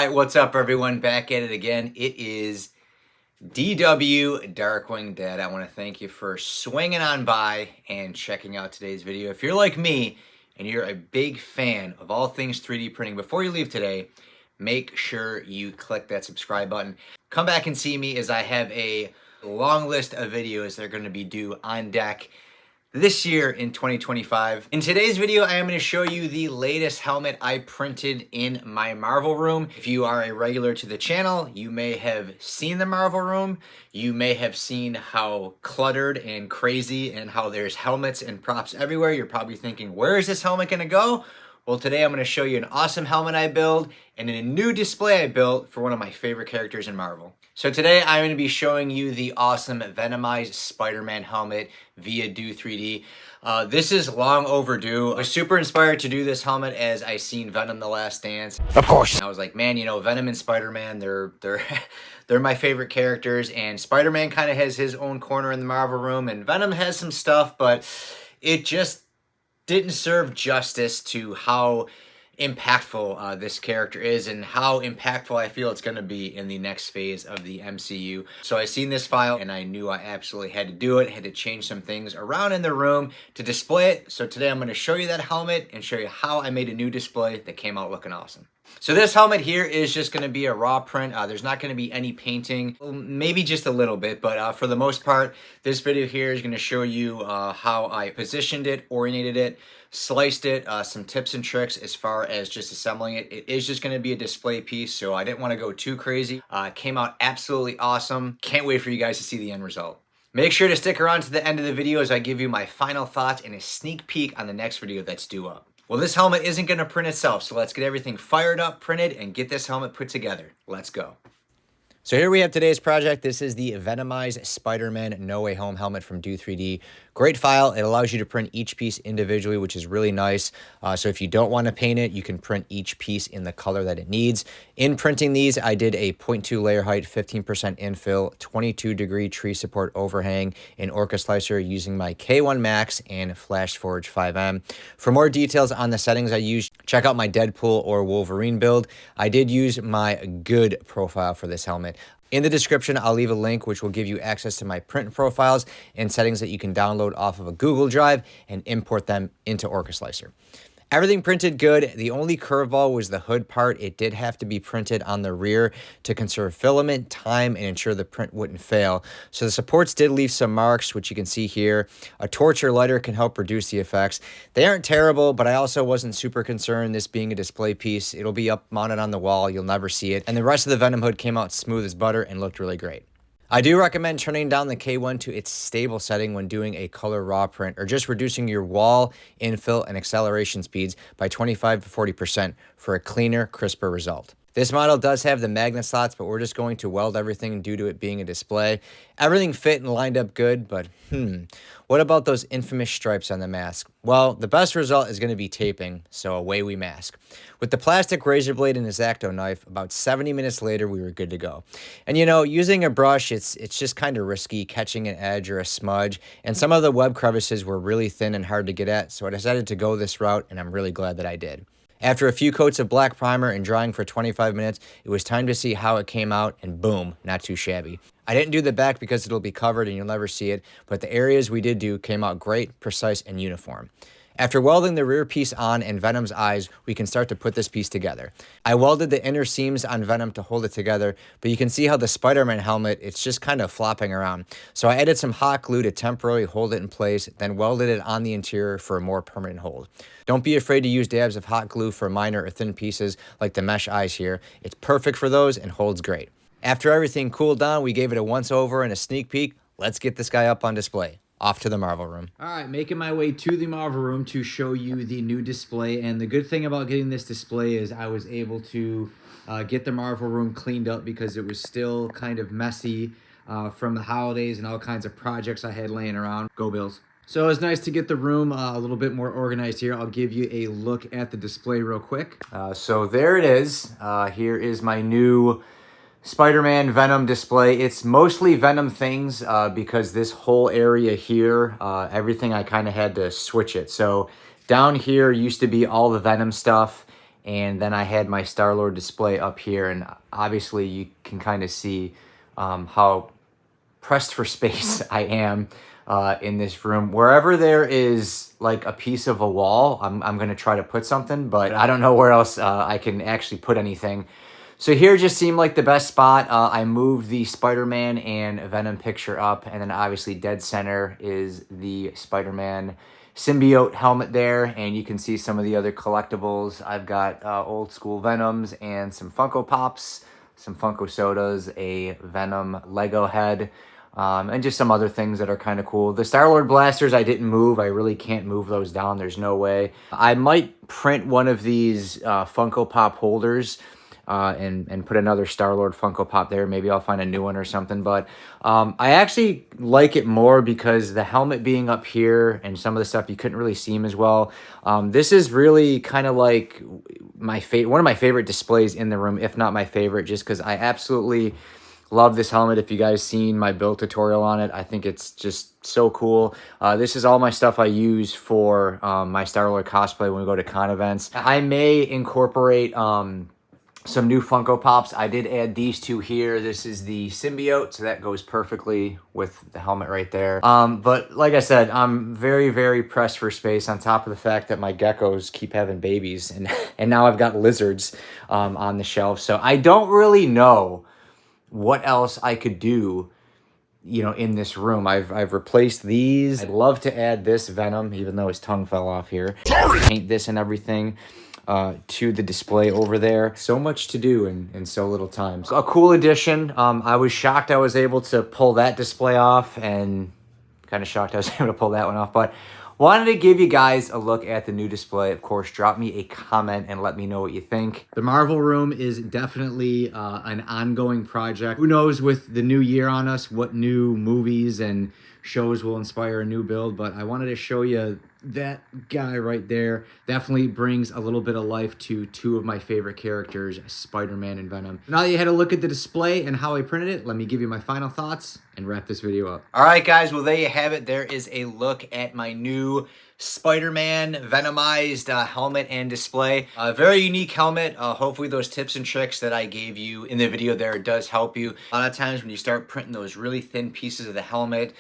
right, what's up everyone? Back at it again. It is DW Darkwing Dead. I want to thank you for swinging on by and checking out today's video. If you're like me and you're a big fan of all things 3D printing, before you leave today, make sure you click that subscribe button. Come back and see me as I have a long list of videos that are going to be due on deck this year in 2025. In today's video, I am going to show you the latest helmet I printed in my Marvel room. If you are a regular to the channel, you may have seen the Marvel room. You may have seen how cluttered and crazy and how there's helmets and props everywhere. You're probably thinking, where is this helmet going to go? Well, today I'm going to show you an awesome helmet I built and a new display I built for one of my favorite characters in Marvel. So today I'm going to be showing you the awesome Venomized Spider-Man helmet via do3d. This is long overdue. I was super inspired to do this helmet as I seen Venom: The Last Dance. Of course. I was like, man, you know, Venom and Spider-Man, they're my favorite characters, and Spider-Man kind of has his own corner in the Marvel room, and Venom has some stuff, but it just didn't serve justice to how impactful this character is and how impactful I feel it's going to be in the next phase of the MCU. So I seen this file and I knew I absolutely had to do it, had to change some things around in the room to display it. So today I'm going to show you that helmet and show you how I made a new display that came out looking awesome. So this helmet here is just going to be a raw print. There's not going to be any painting, maybe just a little bit, but for the most part, this video here is going to show you how I positioned it, oriented it, sliced it, some tips and tricks as far as just assembling it. It is just going to be a display piece, so I didn't want to go too crazy. It came out absolutely awesome. Can't wait for you guys to see the end result. Make sure to stick around to the end of the video as I give you my final thoughts and a sneak peek on the next video that's due up. Well, this helmet isn't going to print itself, so let's get everything fired up, printed, and get this helmet put together. Let's go. So here we have today's project. This is the Venomized Spider-Man No Way Home helmet from do3d. Great file. It allows you to print each piece individually, which is really nice. So if you don't want to paint it, you can print each piece in the color that it needs. In printing these, I did a 0.2 layer height, 15% infill, 22-degree tree support overhang in Orca Slicer using my K1 Max and Flash Forge 5M. For more details on the settings I used, check out my Deadpool or Wolverine build. I did use my good profile for this helmet. In the description, I'll leave a link which will give you access to my print profiles and settings that you can download off of a Google Drive and import them into Orca Slicer. Everything printed good. The only curveball was the hood part. It did have to be printed on the rear to conserve filament, time, and ensure the print wouldn't fail. So the supports did leave some marks, which you can see here. A torch or lighter can help reduce the effects. They aren't terrible, but I also wasn't super concerned, this being a display piece. It'll be up mounted on the wall. You'll never see it. And the rest of the Venom hood came out smooth as butter and looked really great. I do recommend turning down the K1 to its stable setting when doing a color raw print, or just reducing your wall, infill, and acceleration speeds by 25 to 40% for a cleaner, crisper result. This model does have the magnet slots, but we're just going to weld everything due to it being a display. Everything fit and lined up good, but what about those infamous stripes on the mask? Well, the best result is going to be taping, so away we mask. With the plastic razor blade and X-Acto knife, about 70 minutes later, we were good to go. And you know, using a brush, it's just kind of risky catching an edge or a smudge, and some of the web crevices were really thin and hard to get at, so I decided to go this route, and I'm really glad that I did. After a few coats of black primer and drying for 25 minutes, it was time to see how it came out, and boom, not too shabby. I didn't do the back because it'll be covered and you'll never see it, but the areas we did do came out great, precise, and uniform. After welding the rear piece on and Venom's eyes, we can start to put this piece together. I welded the inner seams on Venom to hold it together, but you can see how the Spider-Man helmet, it's just kind of flopping around. So I added some hot glue to temporarily hold it in place, then welded it on the interior for a more permanent hold. Don't be afraid to use dabs of hot glue for minor or thin pieces like the mesh eyes here. It's perfect for those and holds great. After everything cooled down, we gave it a once over and a sneak peek. Let's get this guy up on display. Off to the Marvel room. All right, making my way to the Marvel room to show you the new display. And the good thing about getting this display is I was able to get the Marvel room cleaned up because it was still kind of messy from the holidays and all kinds of projects I had laying around. Go Bills. So it's nice to get the room a little bit more organized here. I'll give you a look at the display real quick. So there it is. Here is my new Spider-Man Venom display. It's mostly Venom things because this whole area here, everything I kind of had to switch it. So down here used to be all the Venom stuff, And then I had my Star-Lord display up here, and obviously you can kind of see how pressed for space I am in this room. Wherever there is like a piece of a wall, I'm gonna try to put something, but I don't know where else I can actually put anything. So here just seemed like the best spot. I moved the Spider-Man and Venom picture up, and then obviously dead center is the Spider-Man symbiote helmet there, and you can see some of the other collectibles. I've got old school Venoms and some Funko Pops, some Funko Sodas, a Venom Lego head, and just some other things that are kind of cool. The Star-Lord blasters I didn't move. I really can't move those down. There's no way. I might print one of these Funko Pop holders and put another Star-Lord Funko Pop there. Maybe I'll find a new one or something. But I actually like it more because the helmet being up here and some of the stuff you couldn't really see him as well. This is really kind of like one of my favorite displays in the room, if not my favorite, just because I absolutely love this helmet. If you guys seen my build tutorial on it, I think it's just so cool. This is all my stuff I use for my Star-Lord cosplay when we go to con events. I may incorporate some new Funko Pops. I did add these two here. This is the symbiote, so that goes perfectly with the helmet right there. But like I said, I'm very, very pressed for space, on top of the fact that my geckos keep having babies, and now I've got lizards on the shelf. So I don't really know what else I could do, you know, in this room. I've replaced these. I'd love to add this Venom, even though his tongue fell off here. Paint this and everything to the display over there. So much to do in so little time. So a cool addition. I was shocked I was able to pull that display off, and kind of shocked I was able to pull that one off, but wanted to give you guys a look at the new display. Of course, drop me a comment and let me know what you think. The Marvel room is definitely an ongoing project. Who knows, with the new year on us, what new movies and shows will inspire a new build, but I wanted to show you that guy right there. Definitely brings a little bit of life to two of my favorite characters, Spider-Man and Venom. Now that you had a look at the display and how I printed it, let me give you my final thoughts and wrap this video up. All right, guys, well, there you have it. There is a look at my new Spider-Man Venomized helmet and display. A very unique helmet. Hopefully those tips and tricks that I gave you in the video there does help you. A lot of times when you start printing those really thin pieces of the helmet,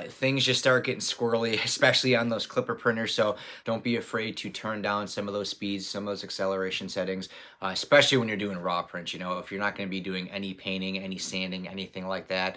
things just start getting squirrely, especially on those clipper printers. So don't be afraid to turn down some of those speeds, some of those acceleration settings, especially when you're doing raw prints. You know, if you're not going to be doing any painting, any sanding, anything like that,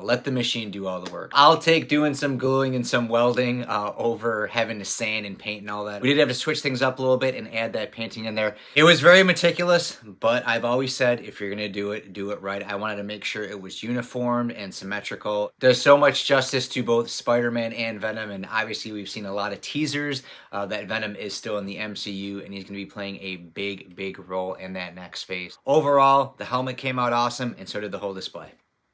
let the machine do all the work. I'll take doing some gluing and some welding over having to sand and paint and all that. We did have to switch things up a little bit and add that painting in there. It was very meticulous, but I've always said, if you're going to do it right. I wanted to make sure it was uniformed and symmetrical. There's so much justice to both Spider-Man and Venom, and obviously we've seen a lot of teasers that Venom is still in the MCU, and he's going to be playing a big, big role in that next phase. Overall, the helmet came out awesome, and so did the whole display.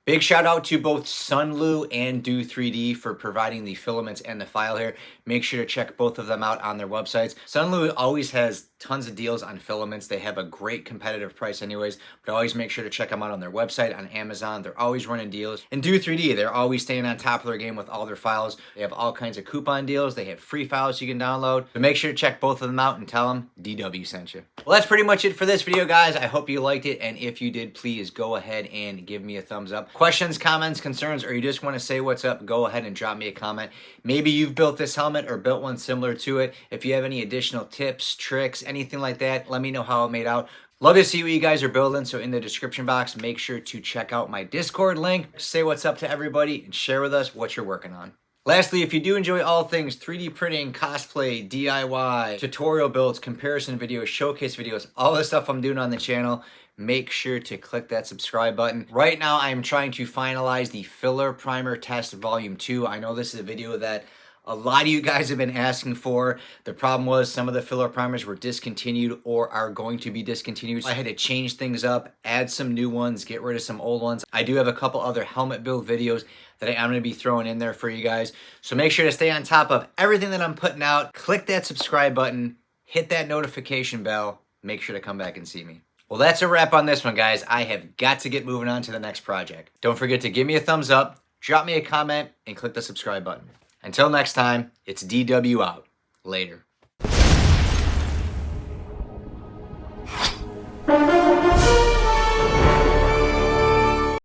Big shout out to both Sunlu and do3d for providing the filaments and the file here. Make sure to check both of them out on their websites. Sunlu always has tons of deals on filaments. They have a great competitive price anyways, but always make sure to check them out on their website, on Amazon. They're always running deals. And do3d, they're always staying on top of their game with all their files. They have all kinds of coupon deals. They have free files you can download. So make sure to check both of them out and tell them DW sent you. Well, that's pretty much it for this video, guys. I hope you liked it, and if you did, please go ahead and give me a thumbs up. Questions, comments, concerns, or you just want to say what's up, go ahead and drop me a comment. Maybe you've built this helmet or built one similar to it. If you have any additional tips, tricks, anything like that, let me know how it made out. Love to see what you guys are building, so in the description box, make sure to check out my Discord link. Say what's up to everybody and share with us what you're working on. Lastly, if you do enjoy all things 3D printing, cosplay, DIY, tutorial builds, comparison videos, showcase videos, all the stuff I'm doing on the channel, make sure to click that subscribe button. Right now, I am trying to finalize the filler primer test volume 2. I know this is a video that a lot of you guys have been asking for. The problem was some of the filler primers were discontinued or are going to be discontinued. I had to change things up, add some new ones, get rid of some old ones. I do have a couple other helmet build videos that I'm going to be throwing in there for you guys. So make sure to stay on top of everything that I'm putting out. Click that subscribe button, hit that notification bell. Make sure to come back and see me. Well, that's a wrap on this one, guys. I have got to get moving on to the next project. Don't forget to give me a thumbs up, drop me a comment, and click the subscribe button. Until next time, it's DW out. Later.